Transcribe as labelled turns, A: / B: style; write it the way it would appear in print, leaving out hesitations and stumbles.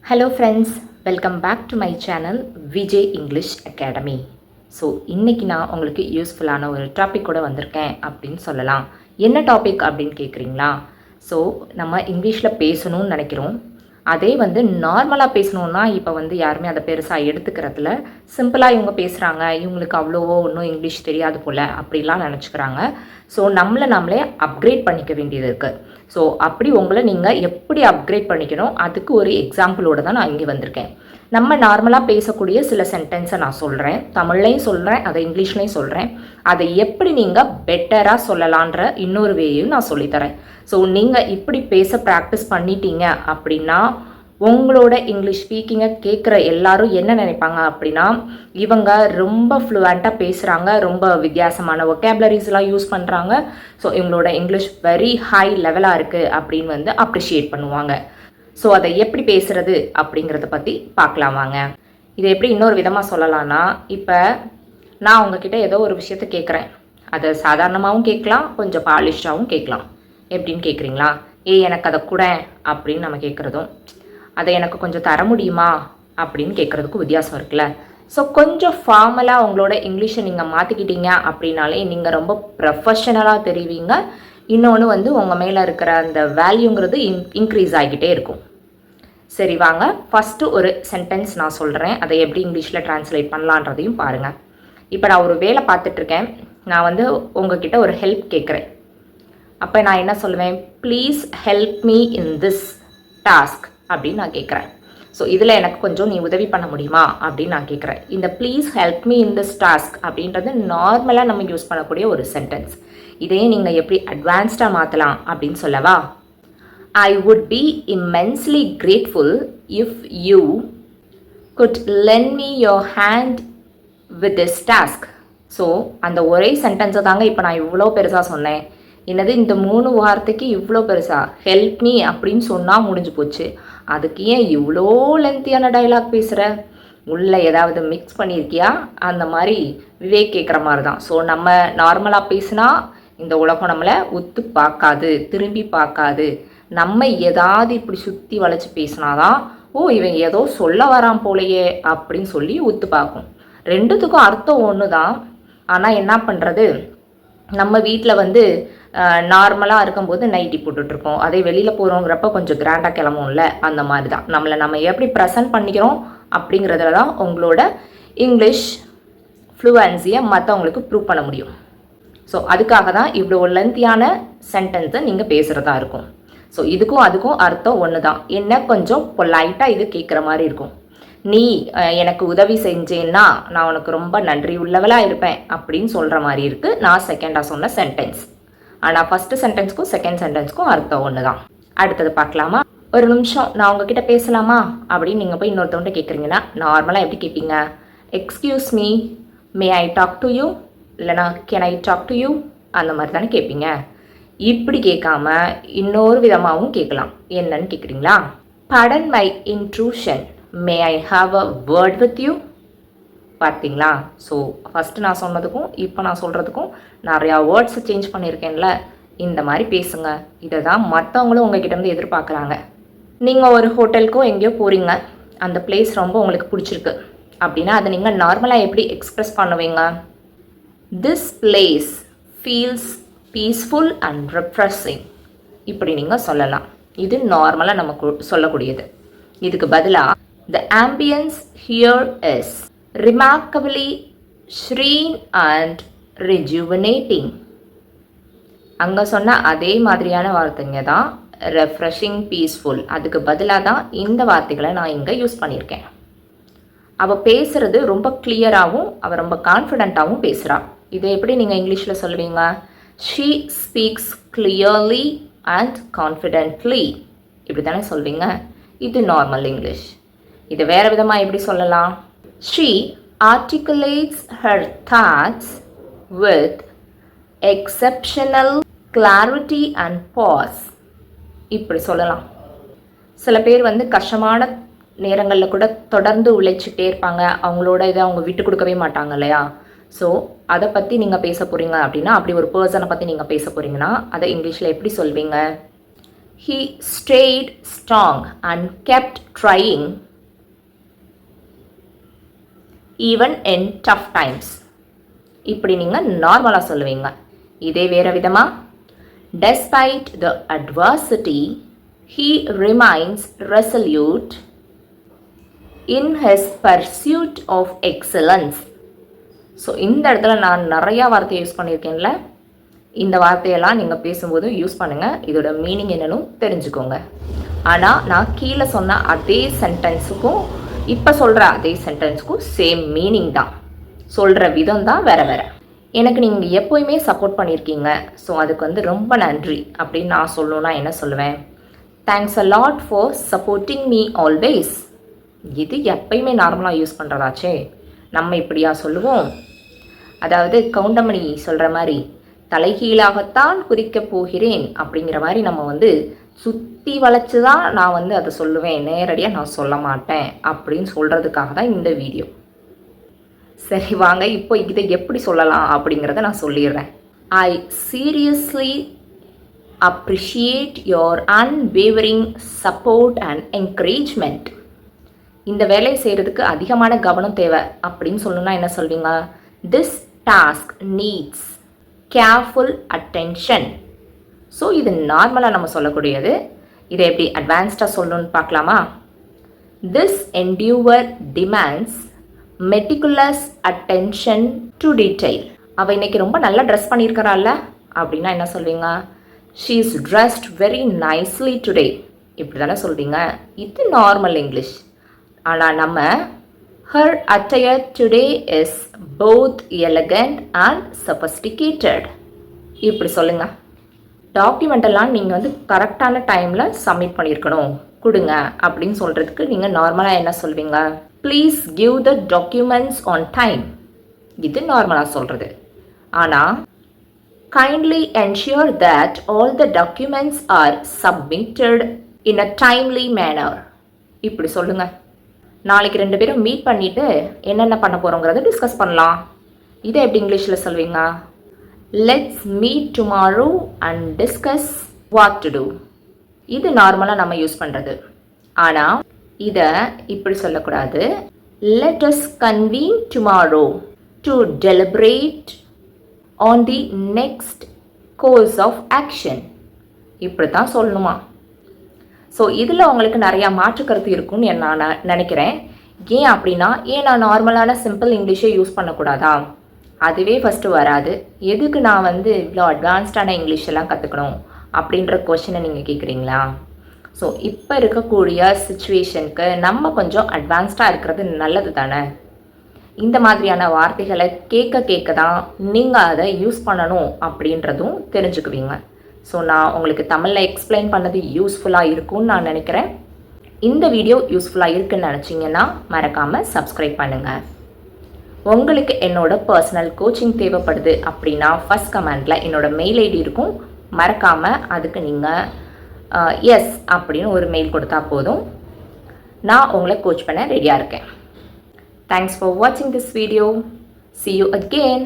A: Hello friends, welcome back to my channel Vijay English academy. So இன்றைக்கி நான் உங்களுக்கு யூஸ்ஃபுல்லான ஒரு டாபிக் கூட வந்திருக்கேன் அப்படின்னு சொல்லலாம். என்ன டாபிக் அப்படின்னு கேட்குறீங்களா? ஸோ நம்ம இங்கிலீஷில் பேசணும்னு நினைக்கிறோம். அதே நார்மலாக பேசணுன்னா இப்போ யாருமே அதை பெருசாக எடுத்துக்கிறதுல சிம்பிளாக இவங்க பேசுகிறாங்க, இவங்களுக்கு அவ்வளோவோ ஒன்றும் இங்கிலீஷ் தெரியாது போல் அப்படிலாம் நினச்சிக்கிறாங்க. ஸோ நம்மளே அப்கிரேட் பண்ணிக்க வேண்டியது இருக்குது. ஸோ அப்படி உங்களை நீங்கள் எப்படி அப்கிரேட் பண்ணிக்கணும், அதுக்கு ஒரு எக்ஸாம்பிளோடு தான் நான் இங்கே வந்திருக்கேன். நம்ம நார்மலாக பேசக்கூடிய சில சென்டென்ஸை நான் சொல்கிறேன், தமிழ்லையும் சொல்கிறேன், அதை இங்கிலீஷ்லையும் சொல்கிறேன். அதை எப்படி நீங்கள் பெட்டராக சொல்லலான்ற இன்னொரு வேயும் நான் சொல்லித்தரேன். ஸோ நீங்கள் இப்படி பேச ப்ராக்டிஸ் பண்ணிட்டீங்க அப்படின்னா உங்களோட இங்கிலீஷ் ஸ்பீக்கிங்கை கேட்குற எல்லாரும் என்ன நினைப்பாங்க அப்படின்னா, இவங்க ரொம்ப ஃப்ளூவெண்ட்டாக பேசுகிறாங்க, ரொம்ப வித்தியாசமான ஒகேபுலரிஸ்லாம் யூஸ் பண்ணுறாங்க, ஸோ இவங்களோட இங்கிலீஷ் வெரி ஹை லெவலாக இருக்குது அப்படின்னு அப்ரிஷியேட் பண்ணுவாங்க. ஸோ அதை எப்படி பேசுகிறது அப்படிங்கிறத பற்றி பார்க்கலாம் வாங்க. இதை எப்படி இன்னொரு விதமாக சொல்லலாம்னா, இப்போ நான் உங்ககிட்ட ஏதோ ஒரு விஷயத்த கேட்குறேன், அதை சாதாரணமாகவும் கேட்கலாம், கொஞ்சம் பாலிஷ்டாகவும் கேட்கலாம். எப்படின்னு கேட்குறீங்களா? எனக்கு அதை கூட அப்படின்னு நம்ம கேட்குறதும், அதை எனக்கு கொஞ்சம் தர முடியுமா அப்படின்னு கேட்குறதுக்கும் வித்தியாசம் இருக்குல்ல. ஸோ கொஞ்சம் ஃபார்மலாக உங்களோட இங்கிலீஷை நீங்கள் மாற்றிக்கிட்டீங்க அப்படின்னாலே நீங்கள் ரொம்ப ப்ரொஃபஷனலாக தெரிவிங்க. இன்னொன்று உங்கள் மேலே இருக்கிற அந்த வேல்யூங்கிறது இன்க்ரீஸ் ஆகிக்கிட்டே இருக்கும். சரி வாங்க, ஃபஸ்ட்டு ஒரு சென்டென்ஸ் நான் சொல்கிறேன், அதை எப்படி இங்கிலீஷில் ட்ரான்ஸ்லேட் பண்ணலான்றதையும் பாருங்கள். இப்போ நான் ஒரு வேலை பார்த்துட்ருக்கேன், நான் உங்ககிட்ட ஒரு ஹெல்ப் கேட்குறேன். அப்போ நான் என்ன சொல்லுவேன்? Please help me in this task அப்படின்னு நான் கேட்குறேன். ஸோ இதில் எனக்கு கொஞ்சம் நீ உதவி பண்ண முடியுமா அப்படின்னு நான் கேட்குறேன். இந்த please help me in this task அப்படின்றது நார்மலாக நம்ம யூஸ் பண்ணக்கூடிய ஒரு சென்டென்ஸ். இதையே நீங்கள் எப்படி அட்வான்ஸ்டாக மாற்றலாம் அப்படின்னு சொல்லவா? I would be immensely grateful if you could lend me your hand with this task. So அந்த ஒரே சென்டென்ஸை தாங்க இப்போ நான் இவ்வளோ பெருசாக சொன்னேன். என்னது இந்த 3 வார்த்தைக்கு இவ்வளோ பெருசாக? ஹெல்ப் மீ அப்படின்னு சொன்னால் முடிஞ்சு போச்சு. அதுக்கு ஏன் இவ்வளோ லென்த்தியான டைலாக் பேசுகிற? உள்ளே ஏதாவது மிக்ஸ் பண்ணியிருக்கியா? அந்த மாதிரி விவேக் கேட்குற மாதிரி தான். ஸோ நம்ம நார்மலாக பேசினா இந்த உலகம் நம்மளை உத்து பார்க்காது, திரும்பி பார்க்காது. நம்ம ஏதாவது இப்படி சுற்றி வளைச்சி பேசினாதான், ஓ இவன் ஏதோ சொல்ல வரான் போலையே அப்படின்னு சொல்லி உத்து பார்க்கும். ரெண்டுத்துக்கும் அர்த்தம் ஒன்று தான். ஆனால் என்ன பண்ணுறது, நம்ம வீட்டில் நார்மலாக இருக்கும்போது நைட்டி போட்டுட்ருக்கோம், அதே வெளியில் போகிறோங்கிறப்ப கொஞ்சம் கிராண்டாக கிளம்பும்ல, அந்த மாதிரி தான் நம்ம எப்படி ப்ரெசன்ட் பண்ணிக்கிறோம் அப்படிங்கிறதுல தான் உங்களோட இங்கிலீஷ் ஃப்ளூவன்சியை மற்றவங்களுக்கு ப்ரூவ் பண்ண முடியும். ஸோ அதுக்காக தான் இவ்வளோ லென்த்தியான சென்டென்ஸை நீங்கள் பேசுகிறதா இருக்கும். ஸோ இதுக்கும் அதுக்கும் அர்த்தம் ஒன்று தான். என்ன கொஞ்சம் பொலைட்டாக இது கேட்குற மாதிரி இருக்கும். நீ எனக்கு உதவி செஞ்சேன்னா நான் உனக்கு ரொம்ப நன்றி உள்ளவளாக இருப்பேன் அப்படின்னு சொல்கிற மாதிரி இருக்குது நான் செகண்டாக சொன்ன சென்டென்ஸ். ஆனால் ஃபஸ்ட்டு சென்டென்ஸ்க்கும் செகண்ட் சென்டென்ஸ்க்கும் அர்த்தம் ஒன்று தான். அடுத்தது பார்க்கலாமா? ஒரு நிமிஷம் நான் உங்ககிட்ட பேசலாமா அப்படின்னு நீங்கள் போய் இன்னொருத்தவன்ட்ட கேட்குறீங்கன்னா நார்மலாக எப்படி கேட்பீங்க? Excuse me, may I talk to you, இல்லைனா can I talk to you, அந்த மாதிரி தானே கேட்பீங்க. இப்படி கேட்காம இன்னொரு விதமாகவும் கேட்கலாம். என்னன்னு கேட்குறீங்களா? Pardon my intrusion, may I have a word with you. பார்த்தீங்களா? ஸோ ஃபஸ்ட்டு நான் சொன்னதுக்கும் இப்போ நான் சொல்கிறதுக்கும் நிறையா வேர்ட்ஸை சேஞ்ச் பண்ணியிருக்கேன்ல. இந்த மாதிரி பேசுங்க. இதை தான் மற்றவங்களும் உங்ககிட்டேருந்து எதிர்பார்க்குறாங்க. நீங்கள் ஒரு ஹோட்டலுக்கோ எங்கேயோ போகிறீங்க, அந்த பிளேஸ் ரொம்ப உங்களுக்கு பிடிச்சிருக்கு அப்படின்னா அதை நீங்கள் நார்மலாக எப்படி எக்ஸ்ப்ரெஸ் பண்ணுவீங்க? This place feels peaceful and refreshing இப்படி நீங்கள் சொல்லலாம். இது நார்மலாக நமக்கு சொல்லக்கூடியது. இதுக்கு பதிலாக the ambience here is remarkably serene and rejuvenating. அங்கே சொன்ன அதே மாதிரியான வார்த்தைங்க தான் ரெஃப்ரெஷிங், பீஸ்ஃபுல். அதுக்கு பதிலாக தான் இந்த வார்த்தைகளை நான் இங்கே யூஸ் பண்ணியிருக்கேன். அவள் பேசுகிறது ரொம்ப கிளியராகவும் அவள் ரொம்ப கான்ஃபிடென்ட்டாகவும் பேசுகிறா. இதை எப்படி நீங்கள் இங்கிலீஷில் சொல்லுவீங்க? She speaks clearly and confidently. இப்படி தானே சொல்வீங்க. இது நார்மல் இங்கிலீஷ். இது வேறு விதமாக எப்படி சொல்லலாம்? She articulates her thoughts with exceptional clarity and pause. இப்படி சொல்லலாம். சில பேர் கஷ்டமான நேரங்களில் கூட தொடர்ந்து உழைச்சிட்டே இருப்பாங்க. அவங்களோட இதை அவங்க விட்டு கொடுக்கவே மாட்டாங்க இல்லையா? ஸோ அதை பற்றி நீங்கள் பேச போகிறீங்க அப்படின்னா, அப்படி ஒரு பர்சனை பற்றி நீங்கள் பேச போகிறீங்கன்னா அதை இங்கிலீஷில் எப்படி சொல்வீங்க? He stayed strong and kept trying even in tough times. இப்படி நீங்கள் நார்மலாக சொல்லுவீங்க. இதே வேறு விதமாக, despite the adversity, he remains resolute in his pursuit of excellence. So இந்த இடத்துல நான் நிறையா வார்த்தையை யூஸ் பண்ணியிருக்கேன்ல, இந்த வார்த்தையெல்லாம் நீங்கள் பேசும்போது யூஸ் பண்ணுங்கள். இதோட மீனிங் என்னன்னு தெரிஞ்சுக்கோங்க. ஆனால் நான் கீழே சொன்ன அதே சென்டென்ஸுக்கும் இப்போ சொல்கிற அதே சென்டென்ஸுக்கும் சேம் மீனிங் தான், சொல்கிற விதம் தான் வேறு வேறு. எனக்கு நீங்கள் எப்போயுமே சப்போர்ட் பண்ணியிருக்கீங்க, ஸோ அதுக்கு ரொம்ப நன்றி அப்படின்னு நான் சொல்லணுன்னா என்ன சொல்லுவேன்? Thanks a lot for supporting me always. இது எப்பயுமே நார்மலாக யூஸ் பண்ணுறதாச்சே, நம்ம இப்படியா சொல்லுவோம்? அதாவது கவுண்டமணி சொல்கிற மாதிரி தலைகீழாகத்தான் குறிக்கப் போகிறேன் அப்படிங்கிற மாதிரி நம்ம சுற்றி வளைச்சு தான் நான் அதை சொல்லுவேன், நேரடியாக நான் சொல்ல மாட்டேன் அப்படின்னு சொல்கிறதுக்காக தான் இந்த வீடியோ. சரி வாங்க, இப்போ இதை எப்படி சொல்லலாம் அப்படிங்கிறத நான் சொல்லிடுறேன். I seriously appreciate your unwavering support and encouragement. இந்த வேலையை செய்கிறதுக்கு அதிகமான கவனம் தேவை அப்படின்னு சொல்லணும்னா என்ன சொல்வீங்க? This task needs careful attention. So இது நார்மலாக நம்ம சொல்லக்கூடியது. இதை எப்படி அட்வான்ஸ்டாக சொல்லணும்னு பார்க்கலாமா? This endeavor demands meticulous attention to detail. அவள் இன்னைக்கு ரொம்ப நல்லா ட்ரெஸ் பண்ணியிருக்கிறாள்ல அப்படின்னா என்ன சொல்வீங்க? She is dressed very nicely today. இப்படி தானே சொல்வீங்க. இது நார்மல் இங்கிலீஷ். ஆனால் நம்ம her attire today is both elegant and sophisticated. இப்படி சொல்லுங்க. டாக்குமெண்டெல்லாம் நீங்கள் கரெக்டான டைமில் சப்மிட் பண்ணியிருக்கணும், கொடுங்க அப்படின்னு சொல்கிறதுக்கு நீங்கள் நார்மலாக என்ன சொல்வீங்க? Please give the documents on time. இது நார்மலாக சொல்கிறது. ஆனால் kindly ensure that all the documents are submitted in a timely manner. இப்படி சொல்லுங்க. நாளைக்கு 2 பேரும் மீட் பண்ணிவிட்டு என்னென்ன பண்ண போகிறோங்கிறத டிஸ்கஸ் பண்ணலாம். இதை எப்படி இங்கிலீஷில் சொல்வீங்க? Let's meet tomorrow and discuss what to do. இது நார்மலாக நம்ம யூஸ் பண்ணுறது. ஆனால் இதை இப்படி சொல்லக்கூடாது. Let us convene tomorrow to deliberate on the next course of action. இப்படி தான் சொல்லணுமா? ஸோ இதில் உங்களுக்கு நிறையா மாற்றுக்கருத்து இருக்குன்னு நான் நினைக்கிறேன். ஏன் அப்படின்னா, ஏன் நான் நார்மலான சிம்பிள் இங்கிலீஷை யூஸ் பண்ணக்கூடாதா? அதுவே ஃபஸ்ட்டு வராது. எதுக்கு நான் இவ்வளோ அட்வான்ஸ்டான இங்கிலீஷ் எல்லாம் கற்றுக்கணும் அப்படின்ற கொஷினை நீங்கள் கேட்குறீங்களா? ஸோ இப்போ இருக்கக்கூடிய சுச்சுவேஷனுக்கு நம்ம கொஞ்சம் அட்வான்ஸ்டாக இருக்கிறது நல்லது தானே. இந்த மாதிரியான வார்த்தைகளை கேட்க தான் நீங்கள் அதை யூஸ் பண்ணணும் அப்படின்றதும் தெரிஞ்சுக்குவீங்க. ஸோ நான் உங்களுக்கு தமிழில் எக்ஸ்பிளைன் பண்ணது யூஸ்ஃபுல்லாக இருக்கும்னு நான் நினைக்கிறேன். இந்த வீடியோ யூஸ்ஃபுல்லாக இருக்குன்னு நினச்சிங்கன்னா மறக்காமல் சப்ஸ்கிரைப் பண்ணுங்கள். உங்களுக்கு என்னோட பர்சனல் கோச்சிங் தேவைப்படுது அப்படின்னா ஃபஸ்ட் கமெண்டில் என்னோடய மெயில் ஐடி இருக்கும். மறக்காமல் அதுக்கு நீங்கள் எஸ் அப்படின்னு ஒரு மெயில் கொடுத்தா போதும், நான் உங்களை கோச் பண்ண ரெடியாக இருக்கேன். Thanks for watching this video. See you again.